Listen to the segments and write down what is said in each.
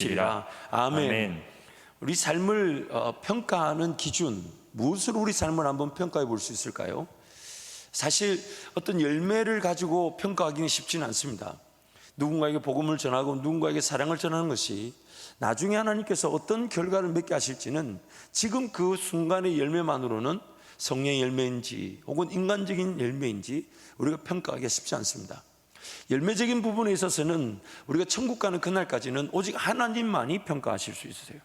아멘. 아멘. 우리 삶을 평가하는 기준, 무엇으로 우리 삶을 한번 평가해 볼 수 있을까요? 사실 어떤 열매를 가지고 평가하기는 쉽지는 않습니다. 누군가에게 복음을 전하고 누군가에게 사랑을 전하는 것이 나중에 하나님께서 어떤 결과를 맺게 하실지는 지금 그 순간의 열매만으로는 성령의 열매인지 혹은 인간적인 열매인지 우리가 평가하기가 쉽지 않습니다. 열매적인 부분에 있어서는 우리가 천국 가는 그날까지는 오직 하나님만이 평가하실 수 있으세요.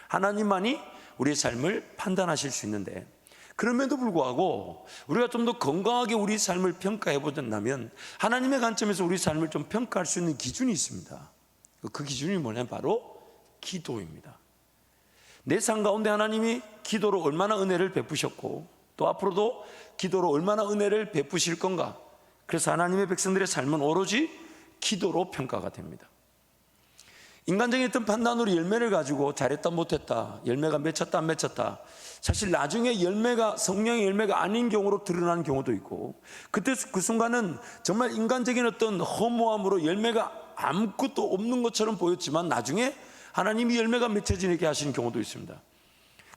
하나님만이 우리의 삶을 판단하실 수 있는데, 그럼에도 불구하고 우리가 좀 더 건강하게 우리 삶을 평가해 보자면 하나님의 관점에서 우리 삶을 좀 평가할 수 있는 기준이 있습니다. 그 기준이 뭐냐면 바로 기도입니다. 내 삶 가운데 하나님이 기도로 얼마나 은혜를 베푸셨고 또 앞으로도 기도로 얼마나 은혜를 베푸실 건가, 그래서 하나님의 백성들의 삶은 오로지 기도로 평가가 됩니다. 인간적인 어떤 판단으로 열매를 가지고 잘했다 못했다, 열매가 맺혔다 안 맺혔다, 사실 나중에 열매가 성령의 열매가 아닌 경우로 드러나는 경우도 있고, 그때 그 순간은 정말 인간적인 어떤 허무함으로 열매가 아무것도 없는 것처럼 보였지만 나중에 하나님이 열매가 맺혀지게 하시는 경우도 있습니다.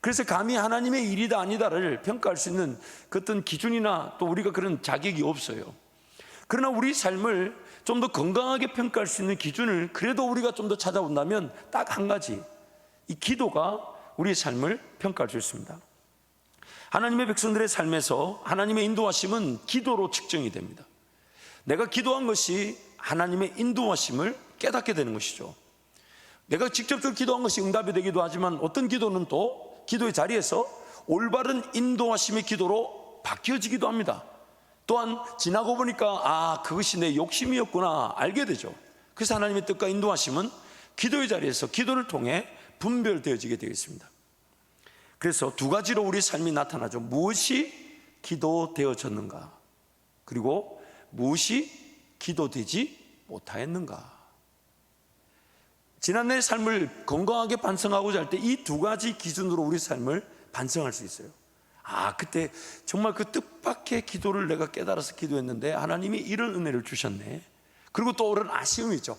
그래서 감히 하나님의 일이다 아니다를 평가할 수 있는 그 어떤 기준이나 또 우리가 그런 자격이 없어요. 그러나 우리 삶을 좀 더 건강하게 평가할 수 있는 기준을 그래도 우리가 좀 더 찾아본다면 딱 한 가지, 이 기도가 우리의 삶을 평가할 수 있습니다. 하나님의 백성들의 삶에서 하나님의 인도하심은 기도로 측정이 됩니다. 내가 기도한 것이 하나님의 인도하심을 깨닫게 되는 것이죠. 내가 직접적으로 기도한 것이 응답이 되기도 하지만 어떤 기도는 또 기도의 자리에서 올바른 인도하심의 기도로 바뀌어지기도 합니다. 또한 지나고 보니까 그것이 내 욕심이었구나 알게 되죠. 그래서 하나님의 뜻과 인도하심은 기도의 자리에서 기도를 통해 분별되어지게 되어 있습니다. 그래서 두 가지로 우리 삶이 나타나죠. 무엇이 기도되어졌는가, 그리고 무엇이 기도되지 못하였는가. 지난날의 삶을 건강하게 반성하고자 할 때 이 두 가지 기준으로 우리 삶을 반성할 수 있어요. 그때 정말 그 뜻밖의 기도를 내가 깨달아서 기도했는데 하나님이 이런 은혜를 주셨네. 그리고 또 그런 아쉬움이 있죠.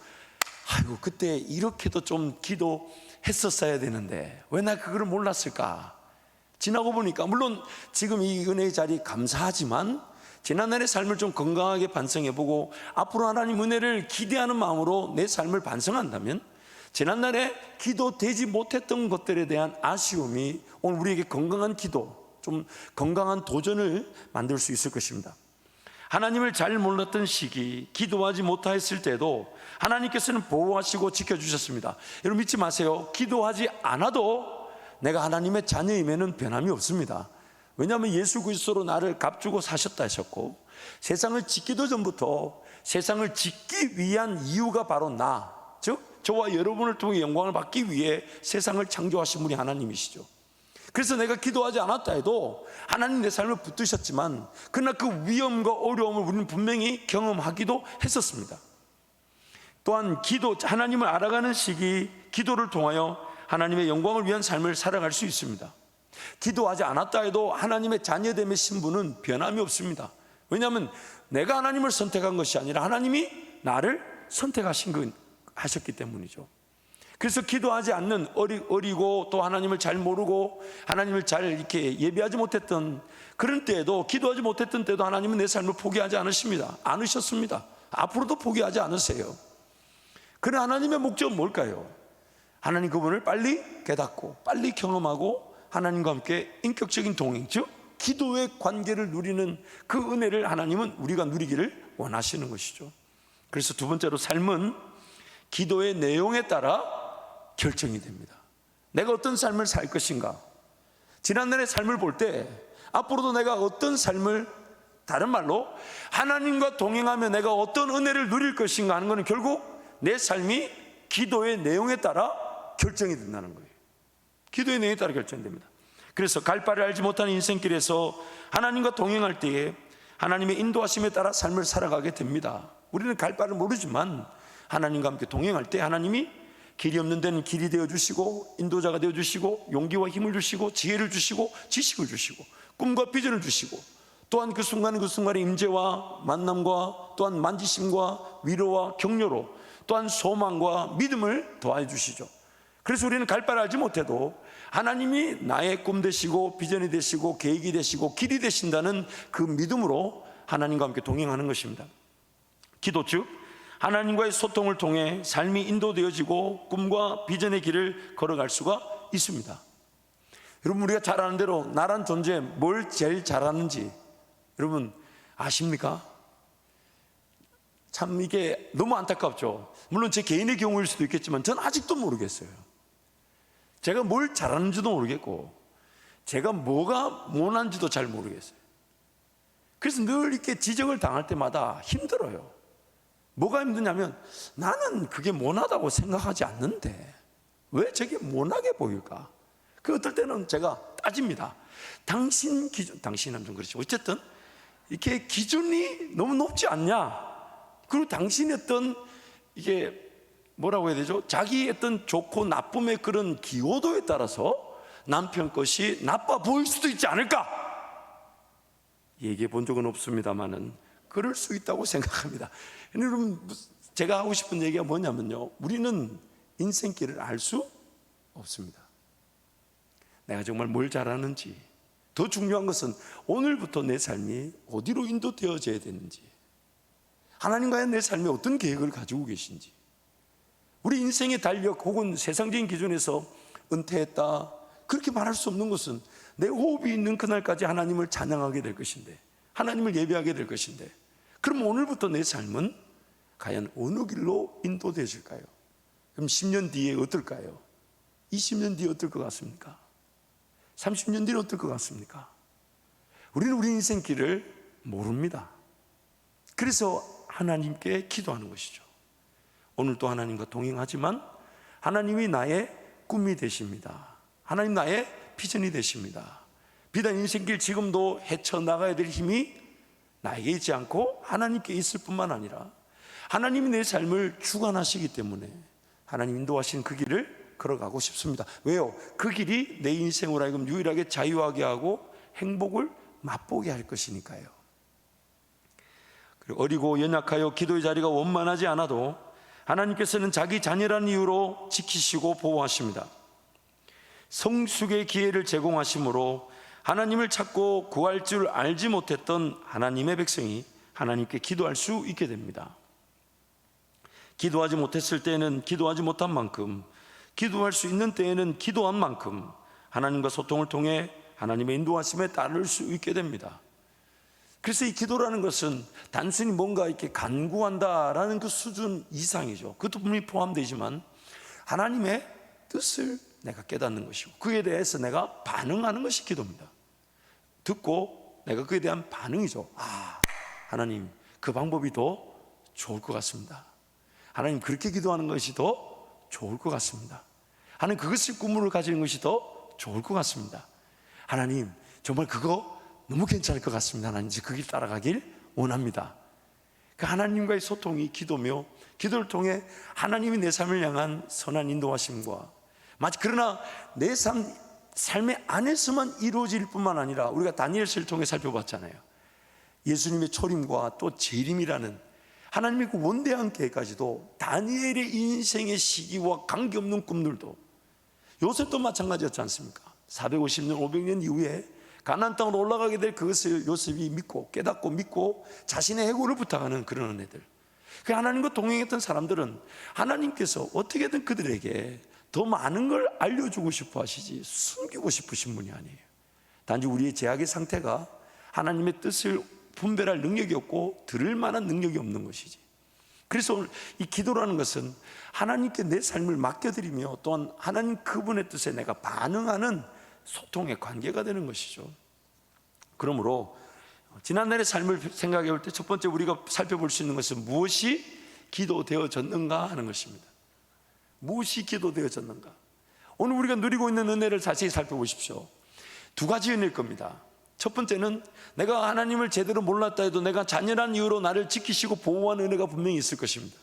그때 이렇게도 좀 기도했었어야 되는데 왜 나 그걸 몰랐을까. 지나고 보니까 물론 지금 이 은혜의 자리 감사하지만 지난날의 삶을 좀 건강하게 반성해보고 앞으로 하나님 은혜를 기대하는 마음으로 내 삶을 반성한다면 지난날에 기도되지 못했던 것들에 대한 아쉬움이 오늘 우리에게 건강한 기도, 좀 건강한 도전을 만들 수 있을 것입니다. 하나님을 잘 몰랐던 시기, 기도하지 못했을 때도 하나님께서는 보호하시고 지켜주셨습니다. 여러분 믿지 마세요. 기도하지 않아도 내가 하나님의 자녀임에는 변함이 없습니다. 왜냐하면 예수 그리스도로 나를 값주고 사셨다 하셨고, 세상을 짓기도 전부터 세상을 짓기 위한 이유가 바로 즉 저와 여러분을 통해 영광을 받기 위해 세상을 창조하신 분이 하나님이시죠. 그래서 내가 기도하지 않았다 해도 하나님 내 삶을 붙드셨지만 그러나 그 위험과 어려움을 우리는 분명히 경험하기도 했었습니다. 또한 하나님을 알아가는 시기, 기도를 통하여 하나님의 영광을 위한 삶을 살아갈 수 있습니다. 기도하지 않았다 해도 하나님의 자녀됨의 신분은 변함이 없습니다. 왜냐하면 내가 하나님을 선택한 것이 아니라 하나님이 나를 하셨기 때문이죠. 그래서 기도하지 않는 어리고 또 하나님을 잘 모르고 하나님을 잘 이렇게 예비하지 못했던 그런 때에도, 기도하지 못했던 때도 하나님은 내 삶을 포기하지 않으셨습니다. 앞으로도 포기하지 않으세요. 그런 하나님의 목적은 뭘까요? 하나님 그분을 빨리 깨닫고 빨리 경험하고 하나님과 함께 인격적인 동행, 즉 기도의 관계를 누리는 그 은혜를 하나님은 우리가 누리기를 원하시는 것이죠. 그래서 두 번째로 삶은 기도의 내용에 따라 결정이 됩니다. 내가 어떤 삶을 살 것인가, 지난날의 삶을 볼 때 앞으로도 내가 어떤 삶을, 다른 말로 하나님과 동행하며 내가 어떤 은혜를 누릴 것인가 하는 것은 결국 내 삶이 기도의 내용에 따라 결정이 된다는 거예요. 기도의 내용에 따라 결정됩니다. 그래서 갈 바를 알지 못하는 인생길에서 하나님과 동행할 때에 하나님의 인도하심에 따라 삶을 살아가게 됩니다. 우리는 갈 바를 모르지만 하나님과 함께 동행할 때 하나님이 길이 없는 데는 길이 되어주시고 인도자가 되어주시고 용기와 힘을 주시고 지혜를 주시고 지식을 주시고 꿈과 비전을 주시고, 또한 그 순간의 임재와 만남과 또한 만지심과 위로와 격려로 또한 소망과 믿음을 더해 주시죠. 그래서 우리는 갈 바를 알지 못해도 하나님이 나의 꿈 되시고 비전이 되시고 계획이 되시고 길이 되신다는 그 믿음으로 하나님과 함께 동행하는 것입니다. 기도 즉 하나님과의 소통을 통해 삶이 인도되어지고 꿈과 비전의 길을 걸어갈 수가 있습니다. 여러분, 우리가 잘 아는 대로 나란 존재 뭘 제일 잘하는지 여러분 아십니까? 참 이게 너무 안타깝죠. 물론 제 개인의 경우일 수도 있겠지만 저는 아직도 모르겠어요. 제가 뭘 잘하는지도 모르겠고 제가 뭐가 못한지도 잘 모르겠어요. 그래서 늘 이렇게 지적을 당할 때마다 힘들어요. 뭐가 힘드냐면 나는 그게 못하다고 생각하지 않는데 왜 저게 못하게 보일까? 그 어떨 때는 제가 따집니다. 당신 기준, 당신은 좀 그렇지. 어쨌든 이렇게 기준이 너무 높지 않냐? 그리고 당신의 어떤 이게 뭐라고 해야 되죠? 자기의 어떤 좋고 나쁨의 그런 기호도에 따라서 남편 것이 나빠 보일 수도 있지 않을까? 얘기해 본 적은 없습니다만은 그럴 수 있다고 생각합니다. 여러분, 제가 하고 싶은 얘기가 뭐냐면요, 우리는 인생길을 알 수 없습니다. 내가 정말 뭘 잘하는지, 더 중요한 것은 오늘부터 내 삶이 어디로 인도되어져야 되는지, 하나님과의 내 삶에 어떤 계획을 가지고 계신지. 우리 인생의 달력 혹은 세상적인 기준에서 은퇴했다 그렇게 말할 수 없는 것은 내 호흡이 있는 그날까지 하나님을 찬양하게 될 것인데, 하나님을 예배하게 될 것인데, 그럼 오늘부터 내 삶은 과연 어느 길로 인도되어질까요? 그럼 10년 뒤에 어떨까요? 20년 뒤에 어떨 것 같습니까? 30년 뒤에 어떨 것 같습니까? 우리는 우리 인생길을 모릅니다. 그래서 하나님께 기도하는 것이죠. 오늘도 하나님과 동행하지만 하나님이 나의 꿈이 되십니다. 하나님 나의 비전이 되십니다. 비단 인생길 지금도 헤쳐나가야 될 힘이 나에게 있지 않고 하나님께 있을 뿐만 아니라 하나님이 내 삶을 주관하시기 때문에 하나님 인도하신 그 길을 걸어가고 싶습니다. 왜요? 그 길이 내 인생으로 하여금 유일하게 자유하게 하고 행복을 맛보게 할 것이니까요. 그리고 어리고 연약하여 기도의 자리가 원만하지 않아도 하나님께서는 자기 자녀라는 이유로 지키시고 보호하십니다. 성숙의 기회를 제공하심으로 하나님을 찾고 구할 줄 알지 못했던 하나님의 백성이 하나님께 기도할 수 있게 됩니다. 기도하지 못했을 때에는 기도하지 못한 만큼, 기도할 수 있는 때에는 기도한 만큼 하나님과 소통을 통해 하나님의 인도하심에 따를 수 있게 됩니다. 그래서 이 기도라는 것은 단순히 뭔가 이렇게 간구한다라는 그 수준 이상이죠. 그것도 분명히 포함되지만 하나님의 뜻을 내가 깨닫는 것이고 그에 대해서 내가 반응하는 것이 기도입니다. 듣고 내가 그에 대한 반응이죠. 아, 하나님 그 방법이 더 좋을 것 같습니다. 하나님 그렇게 기도하는 것이 더 좋을 것 같습니다. 하나님 그것을 꿈으로 가지는 것이 더 좋을 것 같습니다. 하나님 정말 그거 너무 괜찮을 것 같습니다. 하나님 이제 그 길 따라가길 원합니다. 그 하나님과의 소통이 기도며 기도를 통해 하나님이 내 삶을 향한 선한 인도하심과 마치 그러나 내 삶의 안에서만 이루어질 뿐만 아니라 우리가 다니엘서를 통해 살펴봤잖아요. 예수님의 초림과 또 재림이라는 하나님의 그 원대한 계획까지도 다니엘의 인생의 시기와 관계없는 꿈들도 요셉도 마찬가지였지 않습니까? 450년 500년 이후에 가나안 땅으로 올라가게 될 그것을 요셉이 믿고 깨닫고 믿고 자신의 해고를 부탁하는 그런 은혜들. 그 하나님과 동행했던 사람들은 하나님께서 어떻게든 그들에게 더 많은 걸 알려주고 싶어 하시지 숨기고 싶으신 분이 아니에요. 단지 우리의 제약의 상태가 하나님의 뜻을 분별할 능력이 없고 들을 만한 능력이 없는 것이지. 그래서 오늘 이 기도라는 것은 하나님께 내 삶을 맡겨드리며 또한 하나님 그분의 뜻에 내가 반응하는 소통의 관계가 되는 것이죠. 그러므로 지난날의 삶을 생각해 볼 때 첫 번째 우리가 살펴볼 수 있는 것은 무엇이 기도되어졌는가 하는 것입니다. 무엇이 기도되어졌는가? 오늘 우리가 누리고 있는 은혜를 자세히 살펴보십시오. 두 가지 은혜일 겁니다. 첫 번째는 내가 하나님을 제대로 몰랐다 해도 내가 자녀란 이유로 나를 지키시고 보호하는 은혜가 분명히 있을 것입니다.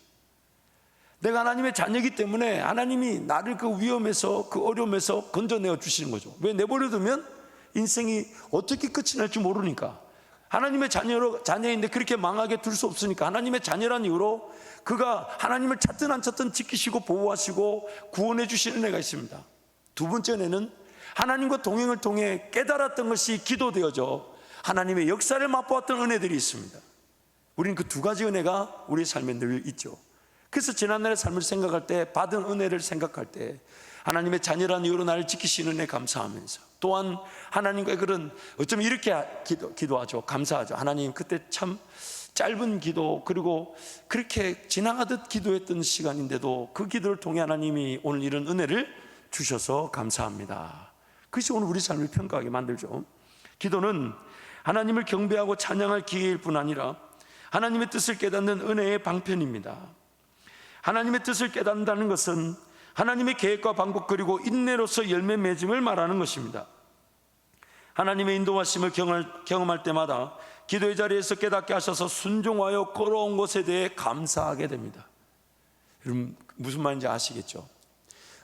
내가 하나님의 자녀이기 때문에 하나님이 나를 그 위험에서 그 어려움에서 건져내어 주시는 거죠. 왜? 내버려두면 인생이 어떻게 끝이 날지 모르니까 하나님의 자녀인데 그렇게 망하게 둘 수 없으니까 하나님의 자녀란 이유로 그가 하나님을 찾든 안 찾든 지키시고 보호하시고 구원해 주시는 은혜가 있습니다. 두 번째 은혜는 하나님과 동행을 통해 깨달았던 것이 기도되어져 하나님의 역사를 맛보았던 은혜들이 있습니다. 우리는 그 두 가지 은혜가 우리의 삶에 늘 있죠. 그래서 지난날의 삶을 생각할 때, 받은 은혜를 생각할 때 하나님의 자녀라는 이유로 나를 지키시는 은혜 감사하면서, 또한 하나님과의 그런, 어쩌면 이렇게 기도하죠. 감사하죠. 하나님, 그때 참 짧은 기도, 그리고 그렇게 지나가듯 기도했던 시간인데도 그 기도를 통해 하나님이 오늘 이런 은혜를 주셔서 감사합니다. 그것이 오늘 우리 삶을 평가하게 만들죠. 기도는 하나님을 경배하고 찬양할 기회일 뿐 아니라 하나님의 뜻을 깨닫는 은혜의 방편입니다. 하나님의 뜻을 깨닫는다는 것은 하나님의 계획과 방법, 그리고 인내로서 열매 맺음을 말하는 것입니다. 하나님의 인도하심을 경험할 때마다 기도의 자리에서 깨닫게 하셔서 순종하여 걸어온 것에 대해 감사하게 됩니다. 여러분, 무슨 말인지 아시겠죠?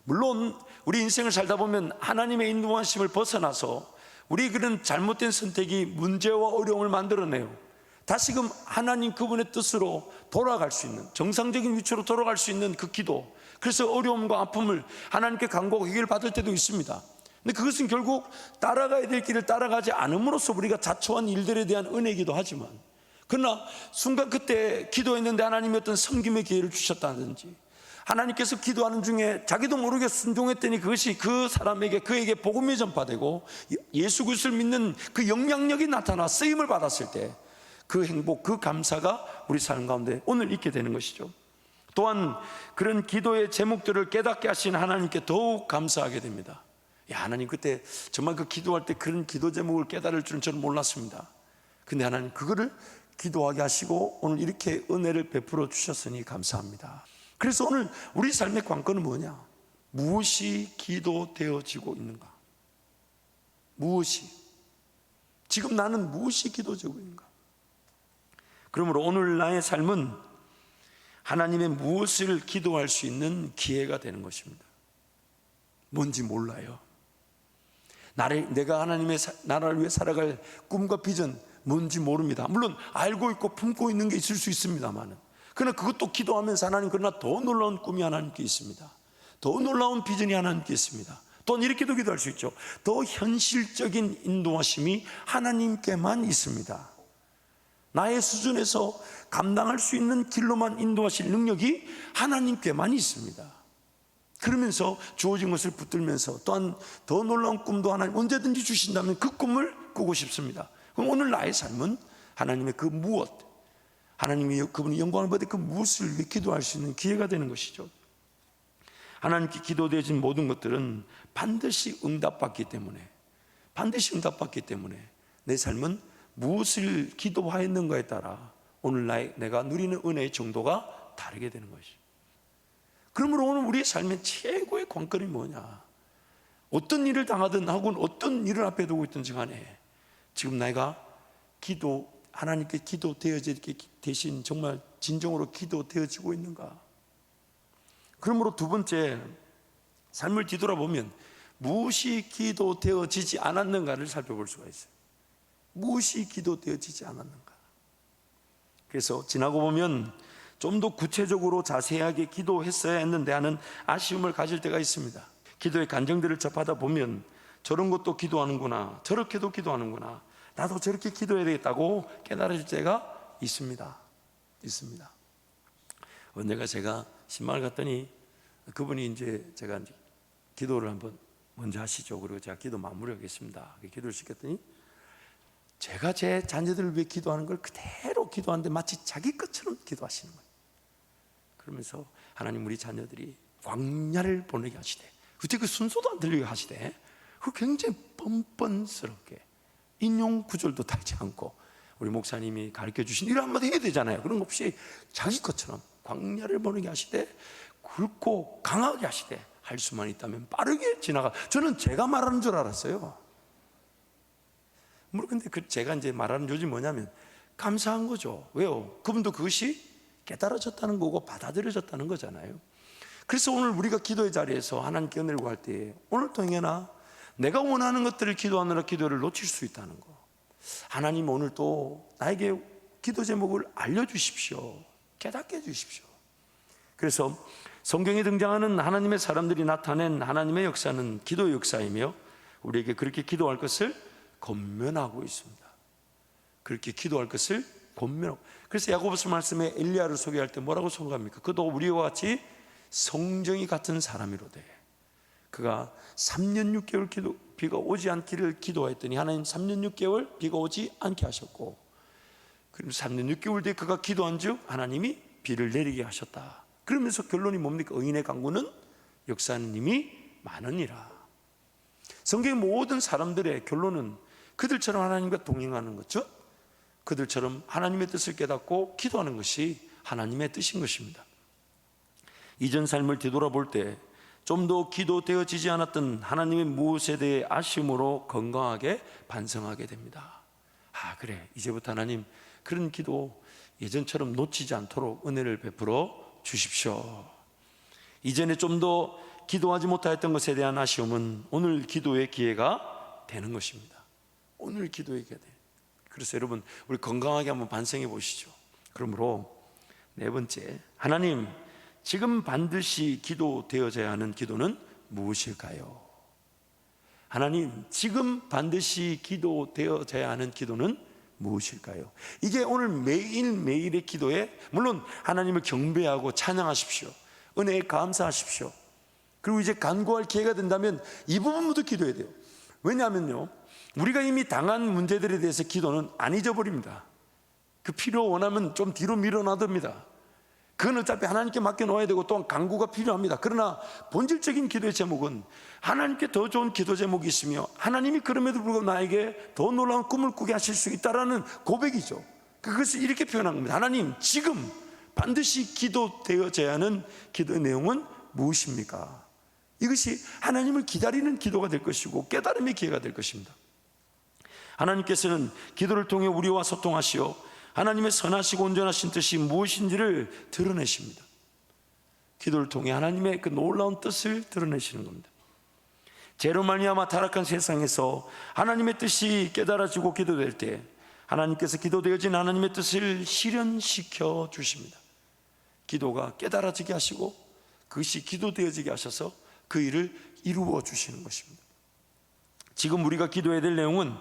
물론 우리 인생을 살다 보면 하나님의 인도하심을 벗어나서 우리 그런 잘못된 선택이 문제와 어려움을 만들어내요. 다시금 하나님 그분의 뜻으로 돌아갈 수 있는, 정상적인 위치로 돌아갈 수 있는 그 기도, 그래서 어려움과 아픔을 하나님께 간구하고 해결 받을 때도 있습니다. 근데 그것은 결국 따라가야 될 길을 따라가지 않음으로써 우리가 자초한 일들에 대한 은혜이기도 하지만, 그러나 순간 그때 기도했는데 하나님이 어떤 섬김의 기회를 주셨다든지, 하나님께서 기도하는 중에 자기도 모르게 순종했더니 그것이 그 사람에게, 그에게 복음이 전파되고 예수 그리스도를 믿는 그 영향력이 나타나 쓰임을 받았을 때 그 행복, 그 감사가 우리 삶 가운데 오늘 있게 되는 것이죠. 또한 그런 기도의 제목들을 깨닫게 하신 하나님께 더욱 감사하게 됩니다. 야, 하나님, 그때 정말 그 기도할 때 그런 기도 제목을 깨달을 줄은 저는 몰랐습니다. 근데 하나님 그거를 기도하게 하시고 오늘 이렇게 은혜를 베풀어 주셨으니 감사합니다. 그래서 오늘 우리 삶의 관건은 뭐냐? 무엇이 기도되어지고 있는가? 무엇이? 지금 나는 무엇이 기도되고 있는가? 그러므로 오늘 나의 삶은 하나님의 무엇을 기도할 수 있는 기회가 되는 것입니다. 뭔지 몰라요. 내가 하나님의 나라를 위해 살아갈 꿈과 비전 뭔지 모릅니다. 물론 알고 있고 품고 있는 게 있을 수 있습니다만, 그러나 그것도 기도하면서 하나님, 그러나 더 놀라운 꿈이 하나님께 있습니다. 더 놀라운 비전이 하나님께 있습니다. 또는 이렇게도 기도할 수 있죠. 더 현실적인 인도하심이 하나님께만 있습니다. 나의 수준에서 감당할 수 있는 길로만 인도하실 능력이 하나님께만 있습니다. 그러면서 주어진 것을 붙들면서, 또한 더 놀라운 꿈도 하나님 언제든지 주신다면 그 꿈을 꾸고 싶습니다. 그럼 오늘 나의 삶은 하나님의 그 무엇, 하나님이 그분이 영광을 받을 그 무엇을 위해 기도할 수 있는 기회가 되는 것이죠. 하나님께 기도되어진 모든 것들은 반드시 응답받기 때문에, 내 삶은 무엇을 기도하였는가에 따라 오늘 내가 누리는 은혜의 정도가 다르게 되는 것이죠. 그러므로 오늘 우리의 삶의 최고의 관건이 뭐냐? 어떤 일을 당하든 혹은 어떤 일을 앞에 두고 있든지 간에 지금 내가 하나님께 기도되어지게 대신 정말 진정으로 기도되어지고 있는가? 그러므로 두 번째, 삶을 뒤돌아보면 무엇이 기도되어지지 않았는가를 살펴볼 수가 있어요. 무엇이 기도되어지지 않았는가? 그래서 지나고 보면 좀 더 구체적으로 자세하게 기도했어야 했는데 하는 아쉬움을 가질 때가 있습니다. 기도의 간증들을 접하다 보면 저런 것도 기도하는구나, 저렇게도 기도하는구나, 나도 저렇게 기도해야 되겠다고 깨달을 때가 있습니다. 언젠가 제가 신방을 갔더니 그분이 제가 기도를 한번 먼저 하시죠. 그리고 제가 기도 마무리하겠습니다. 기도를 시켰더니 제가 제 자녀들을 위해 기도하는 걸 그대로 기도하는데 마치 자기 것처럼 기도하시는 거예요. 그러면서 하나님, 우리 자녀들이 광야를 보내게 하시되, 그때 그 순서도 안 들리게 하시되, 그 굉장히 뻔뻔스럽게 인용 구절도 달지 않고 우리 목사님이 가르쳐 주신 이런 한마디 해야 되잖아요. 그런 거 없이 자기 것처럼 광야를 보내게 하시되, 굵고 강하게 하시되, 할 수만 있다면 빠르게 지나가. 저는 제가 말하는 줄 알았어요. 물론 근데 제가 말하는 요지 뭐냐면 감사한 거죠. 왜요? 그분도 그것이 깨달아졌다는 거고 받아들여졌다는 거잖아요. 그래서 오늘 우리가 기도의 자리에서 하나님께 은혜를 구할 때 오늘 통해나 내가 원하는 것들을 기도하느라 기도를 놓칠 수 있다는 거, 하나님 오늘 또 나에게 기도 제목을 알려주십시오. 깨닫게 해주십시오. 그래서 성경에 등장하는 하나님의 사람들이 나타낸 하나님의 역사는 기도 역사이며 우리에게 그렇게 기도할 것을 권면하고 있습니다. 그렇게 기도할 것을 권면하고. 그래서 야고보서 말씀에 엘리야를 소개할 때 뭐라고 소개합니까? 그도 우리와 같이 성정이 같은 사람이로되 그가 3년 6개월 비가 오지 않기를 기도했더니 하나님 3년 6개월 비가 오지 않게 하셨고, 그리고 3년 6개월 뒤에 그가 기도한 즉 하나님이 비를 내리게 하셨다. 그러면서 결론이 뭡니까? 의인의 강구는 역사하는 힘이 많으니라. 성경의 모든 사람들의 결론은 그들처럼 하나님과 동행하는 거죠. 그들처럼 하나님의 뜻을 깨닫고 기도하는 것이 하나님의 뜻인 것입니다. 이전 삶을 뒤돌아볼 때 좀 더 기도되어지지 않았던 하나님의 무엇에 대해 아쉬움으로 건강하게 반성하게 됩니다. 아, 그래, 이제부터 하나님 그런 기도 예전처럼 놓치지 않도록 은혜를 베풀어 주십시오. 이전에 좀 더 기도하지 못하였던 것에 대한 아쉬움은 오늘 기도의 기회가 되는 것입니다. 오늘 기도의 기회가 돼요. 그래서 여러분, 우리 건강하게 한번 반성해 보시죠. 그러므로 네 번째, 하나님 지금 반드시 기도되어져야 하는 기도는 무엇일까요? 하나님 지금 반드시 기도되어져야 하는 기도는 무엇일까요? 이게 오늘 매일매일의 기도에, 물론 하나님을 경배하고 찬양하십시오. 은혜에 감사하십시오. 그리고 이제 간구할 기회가 된다면 이 부분부터 기도해야 돼요. 왜냐하면요, 우리가 이미 당한 문제들에 대해서 기도는 안 잊어버립니다. 그 필요 원하면 좀 뒤로 밀어놔둡니다. 그건 어차피 하나님께 맡겨놓아야 되고 또한 간구가 필요합니다. 그러나 본질적인 기도의 제목은 하나님께 더 좋은 기도 제목이 있으며 하나님이 그럼에도 불구하고 나에게 더 놀라운 꿈을 꾸게 하실 수 있다라는 고백이죠. 그것을 이렇게 표현한 겁니다. 하나님 지금 반드시 기도되어져야 하는 기도의 내용은 무엇입니까? 이것이 하나님을 기다리는 기도가 될 것이고 깨달음의 기회가 될 것입니다. 하나님께서는 기도를 통해 우리와 소통하시어 하나님의 선하시고 온전하신 뜻이 무엇인지를 드러내십니다. 기도를 통해 하나님의 그 놀라운 뜻을 드러내시는 겁니다. 죄로 말미암아 타락한 세상에서 하나님의 뜻이 깨달아지고 기도될 때 하나님께서 기도되어진 하나님의 뜻을 실현시켜 주십니다. 기도가 깨달아지게 하시고 그것이 기도되어지게 하셔서 그 일을 이루어 주시는 것입니다. 지금 우리가 기도해야 될 내용은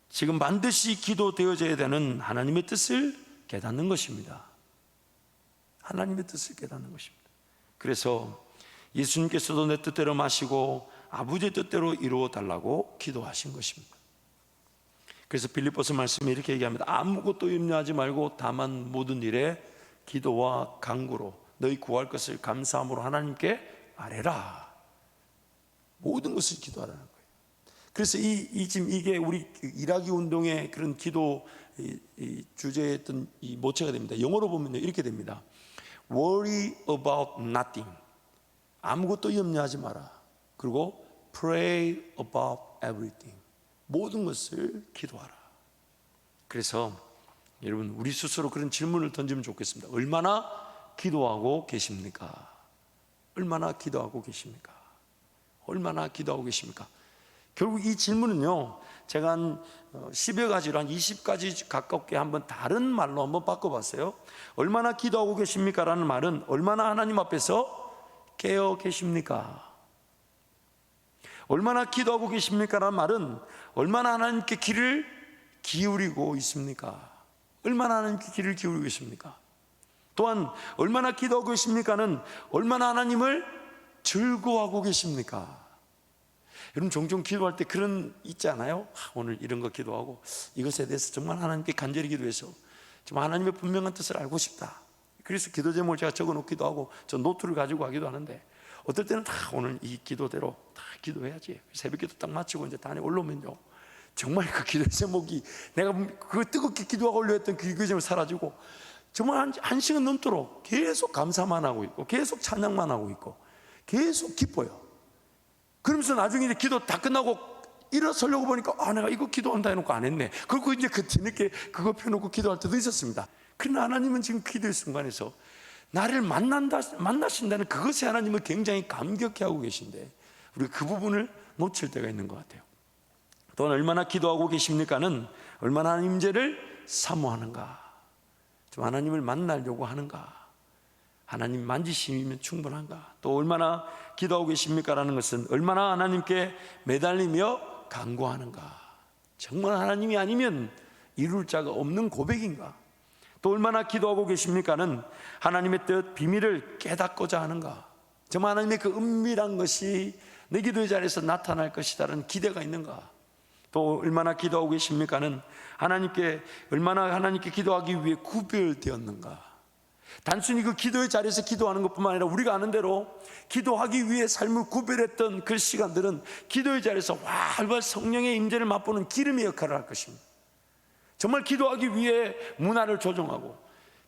지금 반드시 기도되어져야 되는 하나님의 뜻을 깨닫는 것입니다. 하나님의 뜻을 깨닫는 것입니다. 그래서 예수님께서도 내 뜻대로 마시고 아버지의 뜻대로 이루어 달라고 기도하신 것입니다. 그래서 빌립보서 말씀에 이렇게 얘기합니다. 아무것도 염려하지 말고 다만 모든 일에 기도와 간구로 너희 구할 것을 감사함으로 하나님께 아뢰라. 모든 것을 기도하라는 거예요. 그래서 지금 이게 우리 일하기 운동의 그런 기도 주제였던 이 모체가 됩니다. 영어로 보면 이렇게 됩니다. Worry about nothing. 아무것도 염려하지 마라. 그리고 Pray about everything. 모든 것을 기도하라. 그래서 여러분, 우리 스스로 그런 질문을 던지면 좋겠습니다. 얼마나 기도하고 계십니까? 얼마나 기도하고 계십니까? 얼마나 기도하고 계십니까? 결국 이 질문은요, 제가 한 10여 가지로 한 20가지 가깝게 한번 다른 말로 한번 바꿔봤어요. 얼마나 기도하고 계십니까? 라는 말은 얼마나 하나님 앞에서 깨어 계십니까? 얼마나 기도하고 계십니까? 라는 말은 얼마나 하나님께 귀를 기울이고 있습니까? 얼마나 하나님께 귀를 기울이고 있습니까? 또한 얼마나 기도하고 계십니까는 얼마나 하나님을 즐거워하고 계십니까? 여러분, 종종 기도할 때 그런 있지 않아요? 오늘 이런 거 기도하고 이것에 대해서 정말 하나님께 간절히 기도해서 정말 하나님의 분명한 뜻을 알고 싶다. 그래서 기도 제목을 제가 적어놓기도 하고 저 노트를 가지고 가기도 하는데, 어떨 때는 다 오늘 이 기도대로 다 기도해야지. 새벽 기도 딱 마치고 이제 단에 올라오면요, 정말 그 기도 제목이 내가 그 뜨겁게 기도하고 올려했던 그 기도 제목이 사라지고 정말 한 시간 넘도록 계속 감사만 하고 있고 계속 찬양만 하고 있고 계속 기뻐요. 그러면서 나중에 이제 기도 다 끝나고 일어서려고 보니까 내가 이거 기도한다 해놓고 안 했네. 그리고 이제 그 뒤늦게 그거 펴놓고 기도할 때도 있었습니다. 그러나 하나님은 지금 기도의 순간에서 나를 만나신다는 그것에 하나님을 굉장히 감격해 하고 계신데 우리가 그 부분을 놓칠 때가 있는 것 같아요. 또한 얼마나 기도하고 계십니까는 얼마나 하나님 임재를 사모하는가, 좀 하나님을 만나려고 하는가, 하나님 만지심이면 충분한가, 또 얼마나 기도하고 계십니까라는 것은 얼마나 하나님께 매달리며 간구하는가, 정말 하나님이 아니면 이룰 자가 없는 고백인가, 또 얼마나 기도하고 계십니까는 하나님의 뜻 비밀을 깨닫고자 하는가, 정말 하나님의 그 은밀한 것이 내 기도의 자리에서 나타날 것이다라는 기대가 있는가, 또 얼마나 기도하고 계십니까는 얼마나 하나님께 기도하기 위해 구별되었는가. 단순히 그 기도의 자리에서 기도하는 것뿐만 아니라 우리가 아는 대로 기도하기 위해 삶을 구별했던 그 시간들은 기도의 자리에서 활발 성령의 임재를 맛보는 기름의 역할을 할 것입니다. 정말 기도하기 위해 문화를 조정하고,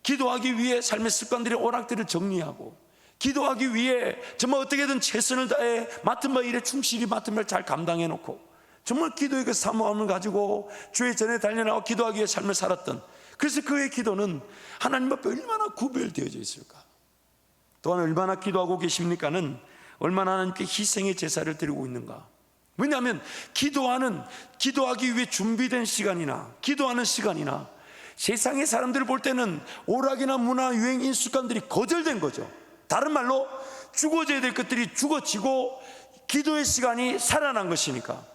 기도하기 위해 삶의 습관들의 오락들을 정리하고, 기도하기 위해 정말 어떻게든 최선을 다해 맡은 바 일에 충실히 맡은 바를 잘 감당해 놓고, 정말 기도의 그 사모함을 가지고 주의 전에 달려나와 기도하기 위해 삶을 살았던, 그래서 그의 기도는 하나님 앞에 얼마나 구별되어져 있을까. 또한 얼마나 기도하고 계십니까는 얼마나 하나님께 희생의 제사를 드리고 있는가. 왜냐하면 기도하기 위해 준비된 시간이나 기도하는 시간이나 세상의 사람들을 볼 때는 오락이나 문화, 유행, 인습관들이 거절된 거죠. 다른 말로 죽어져야 될 것들이 죽어지고 기도의 시간이 살아난 것이니까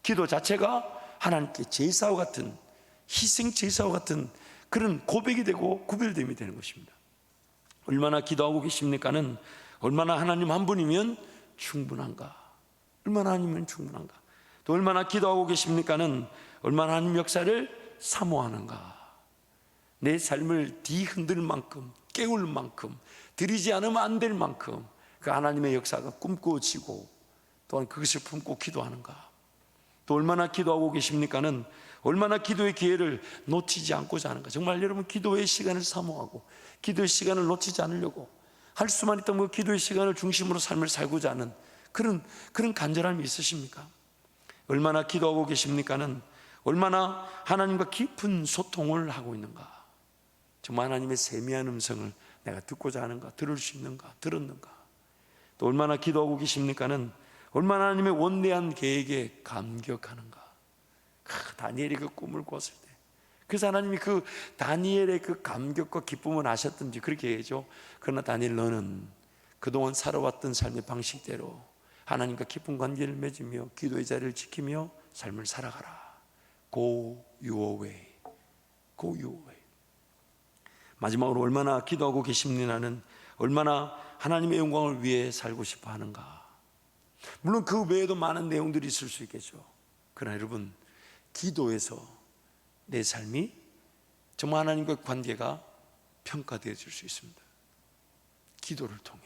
기도 자체가 하나님께 제사와 같은, 희생 제사와 같은 그런 고백이 되고 구별됨이 되는 것입니다. 얼마나 기도하고 계십니까는 얼마나 하나님 한 분이면 충분한가, 얼마나 하나님은 충분한가, 또 얼마나 기도하고 계십니까는 얼마나 하나님 역사를 사모하는가. 내 삶을 뒤흔들 만큼, 깨울 만큼, 드리지 않으면 안 될 만큼 그 하나님의 역사가 꿈꾸어지고 또한 그것을 품고 기도하는가. 또 얼마나 기도하고 계십니까는 얼마나 기도의 기회를 놓치지 않고자 하는가. 정말 여러분 기도의 시간을 사모하고 기도의 시간을 놓치지 않으려고 할 수만 있다면 그 기도의 시간을 중심으로 삶을 살고자 하는 그런 간절함이 있으십니까? 얼마나 기도하고 계십니까는 얼마나 하나님과 깊은 소통을 하고 있는가. 정말 하나님의 세미한 음성을 내가 듣고자 하는가, 들을 수 있는가, 들었는가. 또 얼마나 기도하고 계십니까는 얼마나 하나님의 원대한 계획에 감격하는가. 다니엘이 그 꿈을 꿨을 때, 그래서 하나님이 그 다니엘의 그 감격과 기쁨을 아셨든지 그렇게 얘기하죠. 그러나 다니엘, 너는 그동안 살아왔던 삶의 방식대로 하나님과 깊은 관계를 맺으며 기도의 자리를 지키며 삶을 살아가라. Go your way. Go your way. 마지막으로 얼마나 기도하고 계십니다는 얼마나 하나님의 영광을 위해 살고 싶어 하는가. 물론 그 외에도 많은 내용들이 있을 수 있겠죠. 그러나 여러분, 기도에서 내 삶이 정말 하나님과의 관계가 평가되어질 수 있습니다. 기도를 통해.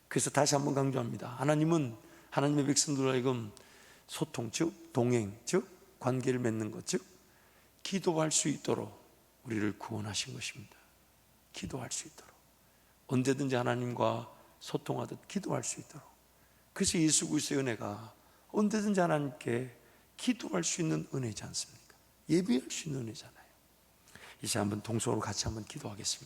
그래서 다시 한번 강조합니다. 하나님은 하나님의 백성들과 하여금 소통, 즉 동행, 즉 관계를 맺는 것, 즉 기도할 수 있도록 우리를 구원하신 것입니다. 기도할 수 있도록, 언제든지 하나님과 소통하듯 기도할 수 있도록. 그래서 예수 그리스도의 은혜가 언제든지 하나님께 기도할 수 있는 은혜지 않습니까? 예비할 수 있는 은혜잖아요. 이제 한번 동서로 같이 한번 기도하겠습니다.